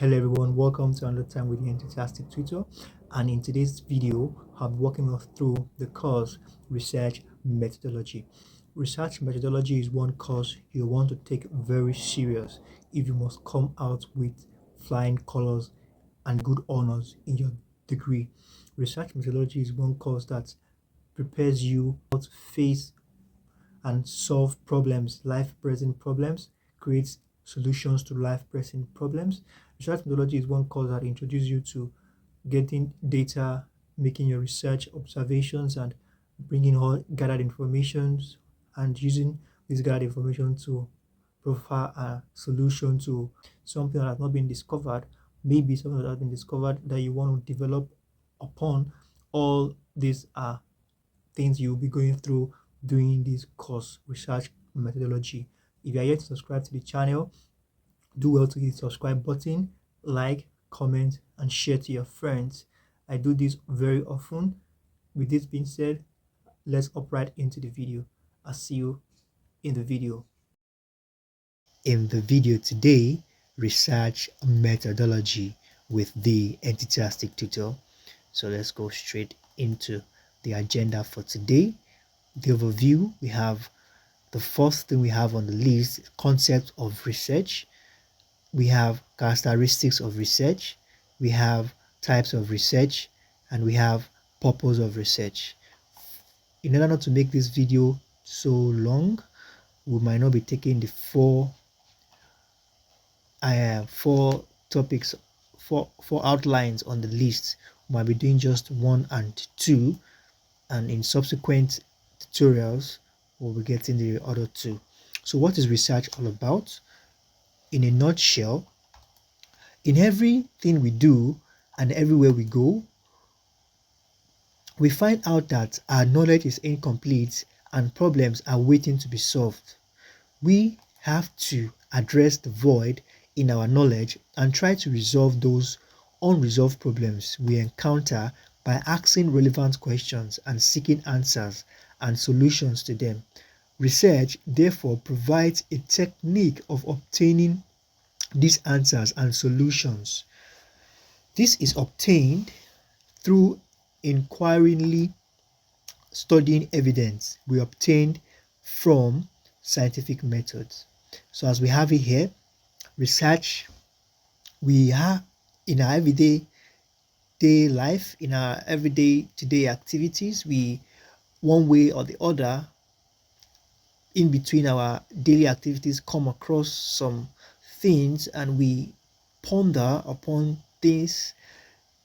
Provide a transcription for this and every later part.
Hello everyone, welcome to another time with the Enthusiastic Tutor, and in today's video I'll be walking us through the course Research Methodology. Research Methodology is one course you want to take very serious if you must come out with flying colors and good honors in your degree. Research Methodology is one course that prepares you how to face and solve problems, life present problems, creates solutions to life present problems. Research methodology is one course that introduces you to getting data, making your research observations, and bringing all gathered information and using this gathered information to provide a solution to something that has not been discovered, maybe something that has been discovered that you want to develop upon. All these are things you'll be going through during this course, Research Methodology. If you are yet to subscribe to the channel, do well to hit the subscribe button, like, comment, and share to your friends. I do this very often. With this being said, let's hop right into the video. I'll see you in the video. In the video today, Research Methodology with the Enthusiastic Tutor. So let's go straight into the agenda for today. The overview, we have the first thing we have on the list, concept of research. We have characteristics of research. We have types of research, and we have purpose of research. In order not to make this video so long, we might not be taking the four topics, four outlines on the list. We might be doing just 1 and 2, and in subsequent tutorials we'll be getting the other 2. So what is research all about? In a nutshell, in everything we do and everywhere we go, we find out that our knowledge is incomplete and problems are waiting to be solved. We have to address the void in our knowledge and try to resolve those unresolved problems we encounter by asking relevant questions and seeking answers and solutions to them. Research, therefore, provides a technique of obtaining these answers and solutions. This is obtained through inquiringly studying evidence we obtained from scientific methods. So as we have it here, research, we are in our everyday life, in our everyday today activities, we one way or the other in between our daily activities come across some things and we ponder upon these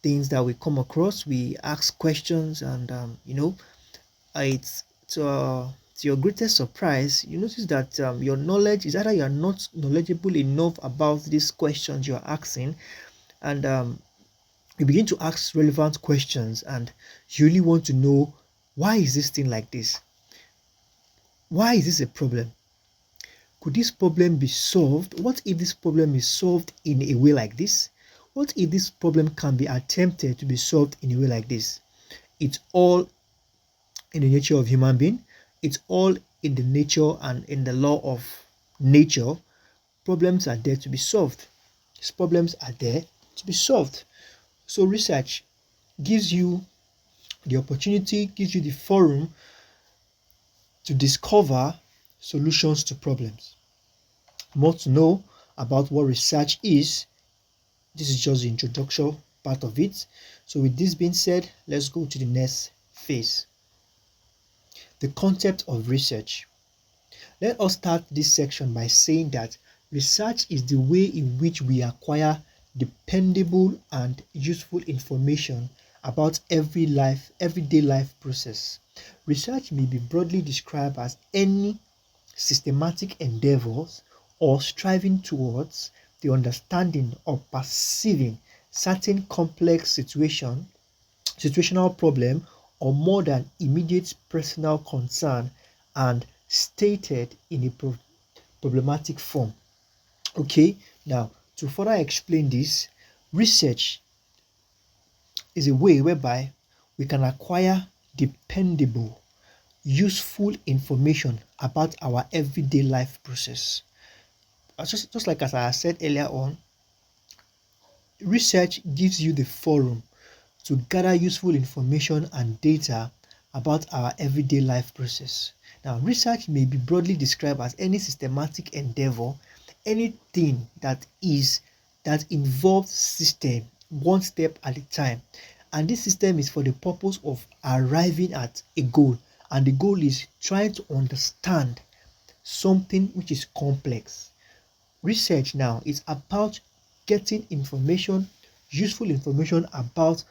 things that we come across. We ask questions, and it's to your greatest surprise, you notice that your knowledge is either you are not knowledgeable enough about these questions you are asking, and you begin to ask relevant questions, and you really want to know, why is this thing like this? Why is this a problem? Could this problem be solved? What if this problem is solved in a way like this? What if this problem can be attempted to be solved in a way like this? It's all in the nature of human being. It's all in the nature and in the law of nature. Problems are there to be solved. These problems are there to be solved. So research gives you the opportunity, gives you the forum to discover solutions to problems. More to know about what research is, this is just the introduction part of it. So with this being said, let's go to the next phase. The concept of research. Let us start this section by saying that research is the way in which we acquire dependable and useful information about everyday life process. Research may be broadly described as any systematic endeavors or striving towards the understanding or perceiving certain complex situational problem or more than immediate personal concern, and stated in a problematic form. Okay, now to further explain this, research is a way whereby we can acquire dependable, useful information about our everyday life process. Just like as I said earlier on, Research gives you the forum to gather useful information and data about our everyday life process. Now, research may be broadly described as any systematic endeavor, anything that involves system, one step at a time. And this system is for the purpose of arriving at a goal. And the goal is trying to understand something which is complex. Research now is about getting information, useful information about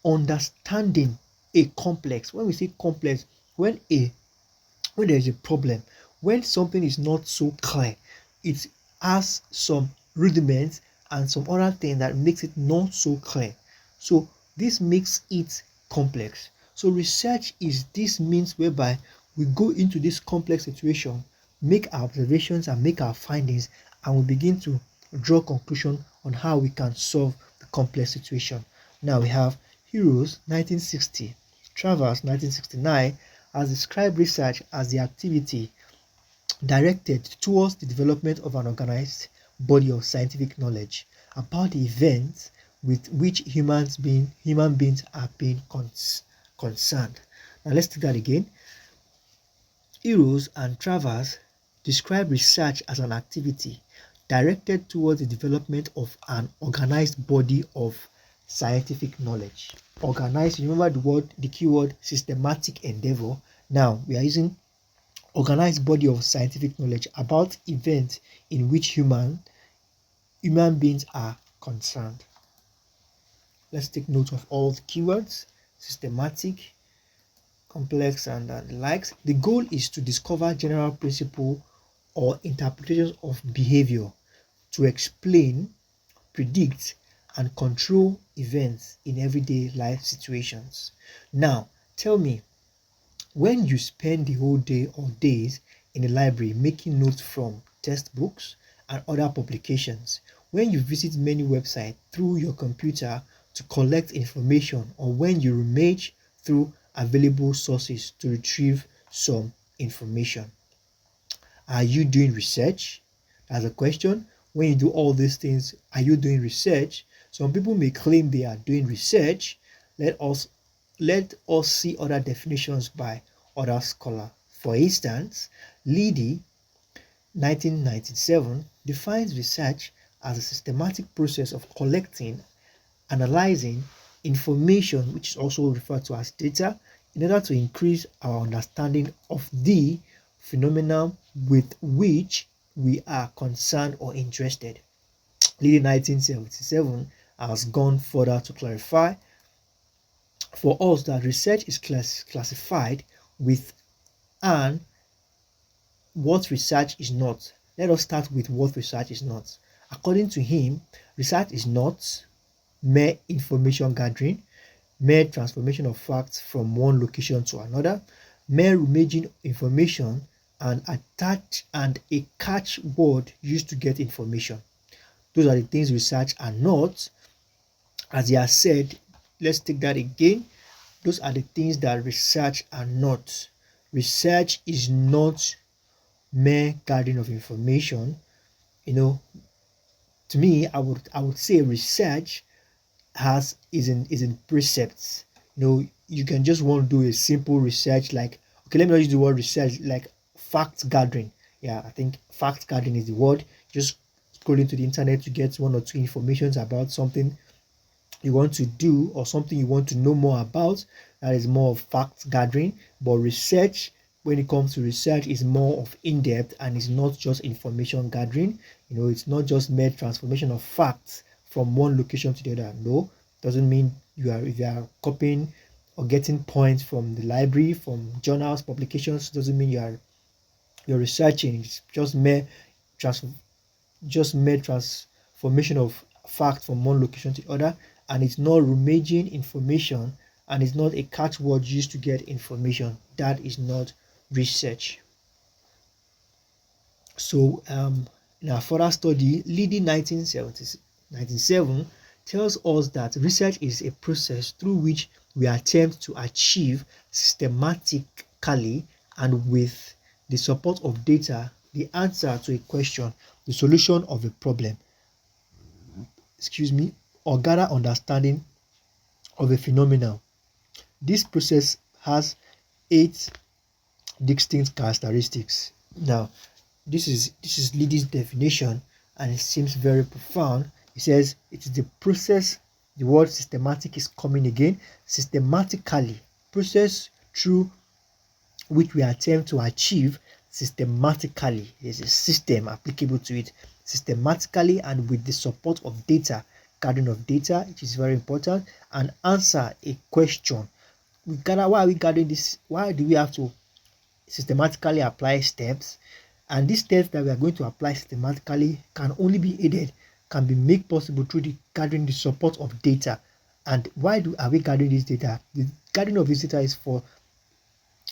understanding a complex. When we say complex, when a when there is a problem, when something is not so clear, it has some rudiments and some other thing that makes it not so clear. So this makes it complex. So research is this means whereby we go into this complex situation, make our observations and make our findings, and we begin to draw conclusion on how we can solve the complex situation. Now we have Heroes 1960, Travers 1969 has described research as the activity directed towards the development of an organized body of scientific knowledge about the events with which human beings are being concerned. Now let's take that again. Eros and Travers describe research as an activity directed towards the development of an organized body of scientific knowledge. Organized, remember the keyword systematic endeavor. Now we are using organized body of scientific knowledge about events in which human beings are concerned. Let's take note of all the keywords: systematic, complex, and the likes. The goal is to discover general principle or interpretations of behavior to explain, predict, and control events in everyday life situations. Now, tell me, when you spend the whole day or days in a library making notes from textbooks and other publications, when you visit many websites through your computer to collect information, or when you rummage through available sources to retrieve some information, are you doing research? As a question. When you do all these things, are you doing research? Some people may claim they are doing research. Let us see other definitions by other scholars. For instance, Leedy 1997 defines research as a systematic process of collecting, analyzing information, which is also referred to as data, in order to increase our understanding of the phenomenon with which we are concerned or interested. Leedy 1977 has gone further to clarify for us that research is classified with and what research is not. Let us start with what research is not. According to him, research is not mere information gathering, mere transformation of facts from one location to another, mere rummaging information and a catch word used to get information. Those are the things research are not. As he has said, let's take that again. Those are the things that research are not. Research is not mere gathering of information. To me, I would say research is in precepts. You can just want to do a simple research, like, okay, let me not use the word research, like fact gathering. Yeah, I think fact gathering is the word. Just scroll into the internet to get one or two informations about something you want to do or something you want to know more about. That is more of fact gathering. But research, when it comes to research, is more of in-depth and is not just information gathering. It's not just mere transformation of facts from one location to the other. No, doesn't mean if you are copying or getting points from the library, from journals, publications, doesn't mean you're researching. It's just mere transformation of fact from one location to the other, and it's not rummaging information, and it's not a catchword used to get information. That is not research. So in our further study, Leedy 1977 tells us that research is a process through which we attempt to achieve systematically and with the support of data the answer to a question, the solution of a problem. or gather understanding of a phenomenon. This process has 8 distinct characteristics. Now, this is Liddy's definition, and it seems very profound. It says it is the process. The word systematic is coming again. Systematically, process through which we attempt to achieve systematically. There's a system applicable to it systematically and with the support of data, gathering of data, which is very important, and answer a question. Why are we gathering this? Why do we have to systematically apply steps? And these steps that we are going to apply systematically can only be aided, can be made possible through the gathering the support of data. And are we gathering this data? The gathering of this data is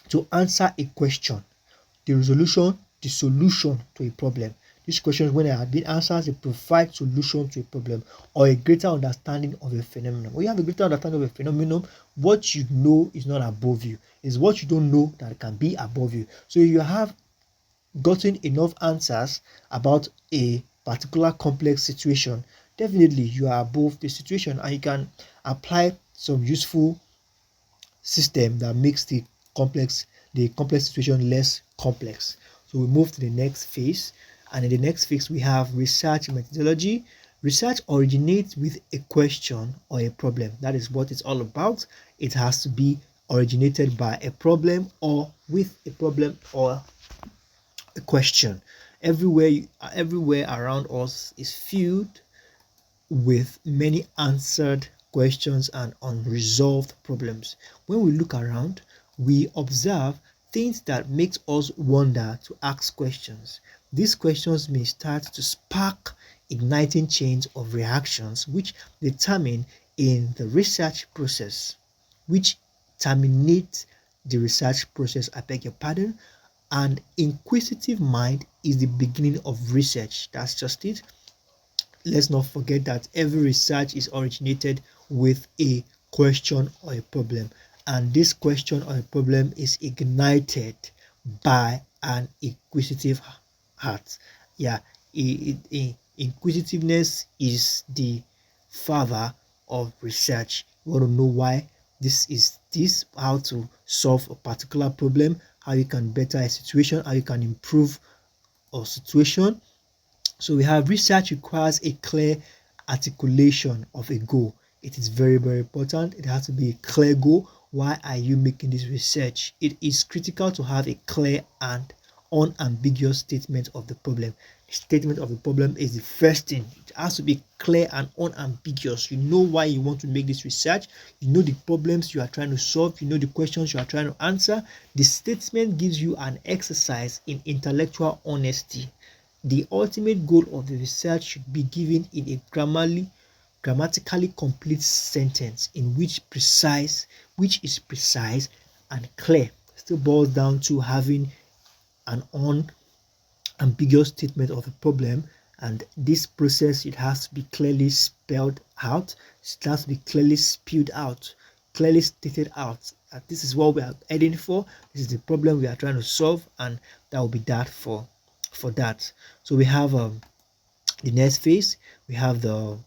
to answer a question, the solution to a problem. These questions, when they have been answered, they provide solution to a problem or a greater understanding of a phenomenon. When you have a greater understanding of a phenomenon, what you know is not above you. It's what you don't know that can be above you. So if you have gotten enough answers about a particular complex situation, definitely you are above the situation and you can apply some useful system that makes the complex situation less complex. So we move to the next phase, and in the next phase we have Reseaech methodology. Research originates with a question or a problem. That is what it's all about. It has to be originated by a problem or with a problem or a question. Everywhere around us is filled with many answered questions and unresolved problems. When we look around, we observe things that makes us wonder to ask questions. These questions may start to spark igniting chains of reactions which determine in the research process, which terminate the research process, I beg your pardon. And inquisitive mind is the beginning of research. That's just it. Let's not forget that every research is originated with a question or a problem, and this question or a problem is ignited by an inquisitive heart. Yeah, inquisitiveness is the father of research. You want to know why how to solve a particular problem, how you can better a situation, how you can improve a situation. So we have research requires a clear articulation of a goal. It is very, very important. It has to be a clear goal. Why are you making this research? It is critical to have a clear and unambiguous statement of the problem. The statement of the problem is the first thing. It has to be clear and unambiguous. You know why you want to make this research. You know the problems you are trying to solve. You know the questions you are trying to answer. The statement gives you an exercise in intellectual honesty. The ultimate goal of the research should be given in a grammatically complete sentence in which is precise and clear. Still boils down to having an unambiguous statement of a problem, and this process, it has to be clearly spelled out. It has to be clearly spewed out, clearly stated out. This is what we are heading for. This is the problem we are trying to solve, and that will be that for that. So we have the next phase. We have the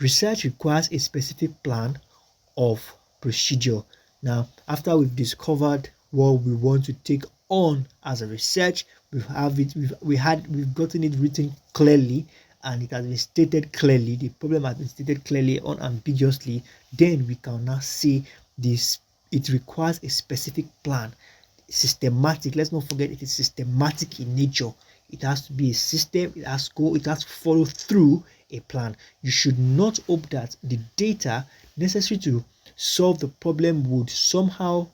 research requires a specific plan of procedure. Now, after we've discovered what we want to take on as a research, we've gotten it written clearly, and it has been stated clearly. The problem has been stated clearly, unambiguously. Then we can now say this. It requires a specific plan, systematic. Let's not forget, it is systematic in nature. It has to be a system. It has to follow through a plan. You should not hope that the data necessary to solve the problem would somehow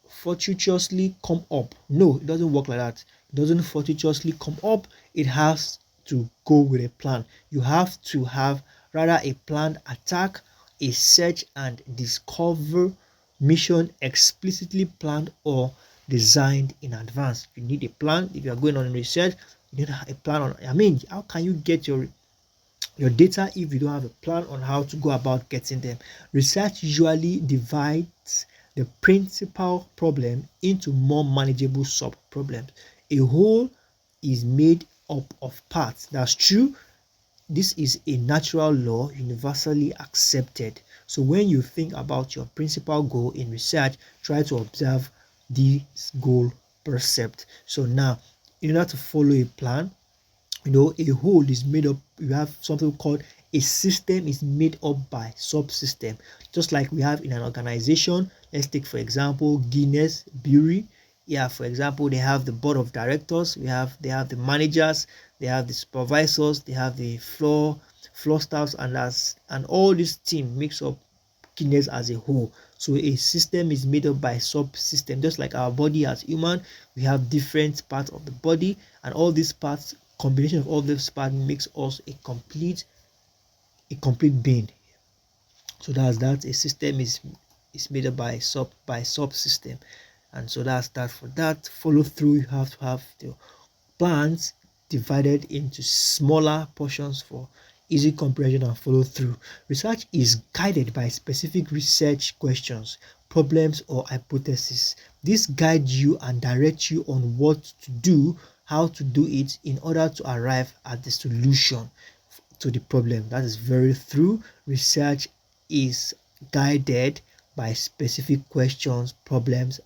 fortuitously come up. No, it doesn't work like that. It doesn't fortuitously come up. It has to go with a plan. You have to have rather a planned attack, a search and discover mission explicitly planned or designed in advance. You need a plan. If you are going on research, you need a plan on, how can you get your data if you don't have a plan on how to go about getting them? Research usually divides the principal problem into more manageable sub problems. A whole is made up of parts. That's true. this is a natural law universally accepted. So when you think about your principal goal in research, try to observe this goal percept. So now, in order to follow a plan, a whole is made up, you have something called a system is made up by subsystem. Just like we have in an organization, let's take for example Guinness Brewery. Yeah, for example, they have the board of directors, they have the managers, they have the supervisors, they have the floor staffs, and all this team makes up Guinness as a whole. So a system is made up by subsystem. Just like our body as human, we have different parts of the body, and all these parts, combination of all these parts, makes us a complete being. So that's that. A system is made up by subsystem, and so that's that. For that follow through, you have to have the plans divided into smaller portions for easy comprehension and follow through. Research is guided by specific research questions, problems, or hypotheses. This guides you and directs you on what to do, how to do it, in order to arrive at the solution to the problem. That is very true. Research is guided by specific questions, problems,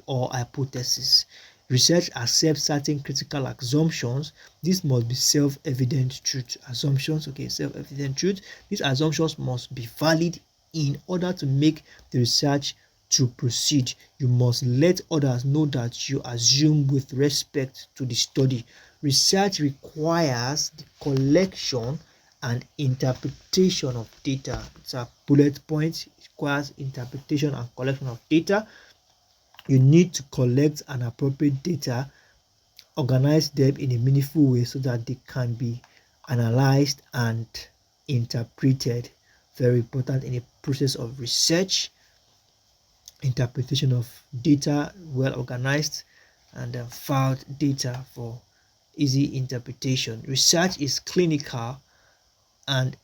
or hypotheses. Research accepts certain critical assumptions. This must be self-evident truth. Assumptions, okay, self-evident truth. These assumptions must be valid in order to make the research to proceed. You must let others know that you assume with respect to the study. Research requires the collection and interpretation of data. It's a bullet point. It requires interpretation and collection of data. You need to collect an appropriate data, organize them in a meaningful way so that they can be analyzed and interpreted. Very important in a process of research. Interpretation of data, well organized and filed data for easy interpretation. Research is clinical and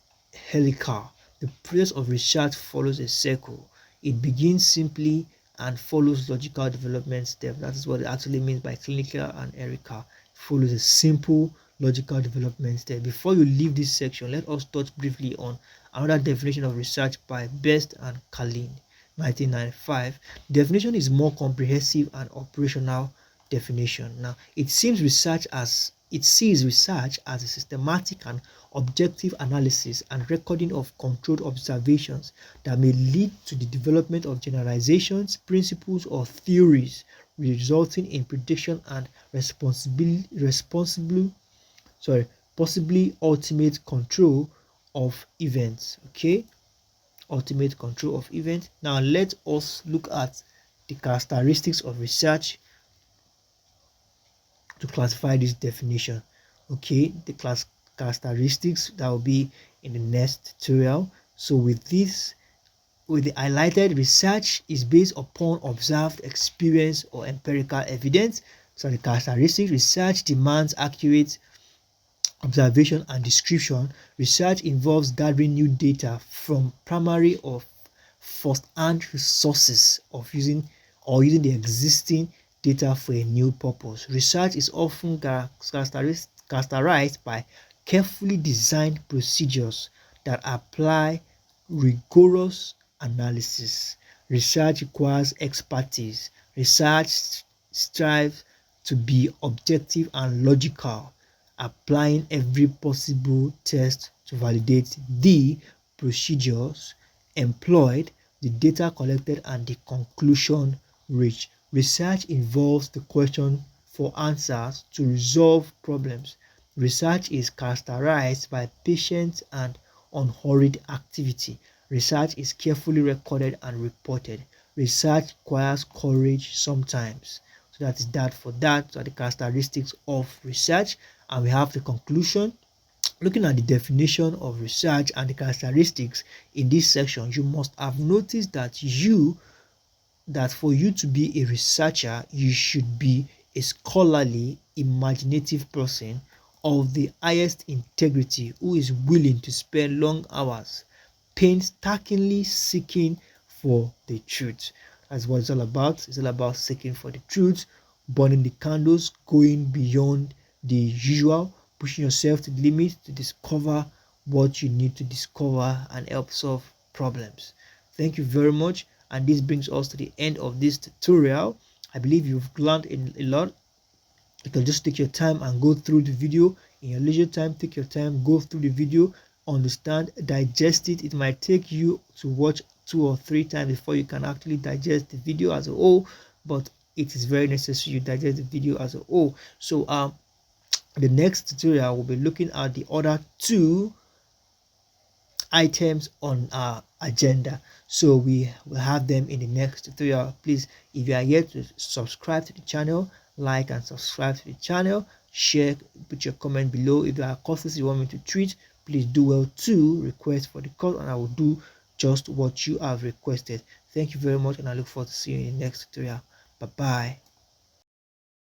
helical. The process of research follows a circle. It begins simply and follows logical development steps. That is what it actually means by clinical and helical. It follows a simple logical development step. Before you leave this section, let us touch briefly on another definition of research by Best and Kalin, 1995. Definition is more comprehensive and operational definition. Now, it sees research as a systematic and objective analysis and recording of controlled observations that may lead to the development of generalizations, principles, or theories, resulting in prediction and possibly ultimate control of events. Okay, ultimate control of events. Now let us look at the characteristics of research to classify this definition. Okay, the characteristics that will be in the next tutorial. So with the highlighted, research is based upon observed experience or empirical evidence. So the characteristics: research demands accurate observation and description. Research involves gathering new data from primary or first-hand sources using the existing data for a new purpose. Research is often characterized by carefully designed procedures that apply rigorous analysis. Research requires expertise. Research strives to be objective and logical, applying every possible test to validate the procedures employed, the data collected, and the conclusion reached. Research involves the question for answers to resolve problems. Research is characterized by patient and unhurried activity. Research is carefully recorded and reported. Research requires courage sometimes. So that is that for that. So the characteristics of research, and we have the conclusion. Looking at the definition of research and the characteristics in this section, you must have noticed that for you to be a researcher, you should be a scholarly, imaginative person of the highest integrity who is willing to spend long hours painstakingly seeking for the truth. That's what it's all about. It's all about seeking for the truth, burning the candles, going beyond the usual, pushing yourself to the limit to discover what you need to discover and help solve problems. Thank you very much, and this brings us to the end of this tutorial. I believe you've learned a lot. You can just take your time and go through the video in your leisure time. Take your time, go through the video, understand, digest it. It might take you to watch 2 or 3 times before you can actually digest the video as a whole, but it is very necessary you digest the video as a whole. So the next tutorial will be looking at the other 2 items on our agenda, so we will have them in the next tutorial. Please, if you are yet to subscribe to the channel, like and subscribe to the channel, share, put your comment below. If there are courses you want me to treat, please do well to request for the course, and I will do just what you have requested. Thank you very much, and I look forward to seeing you in the next tutorial. Bye bye.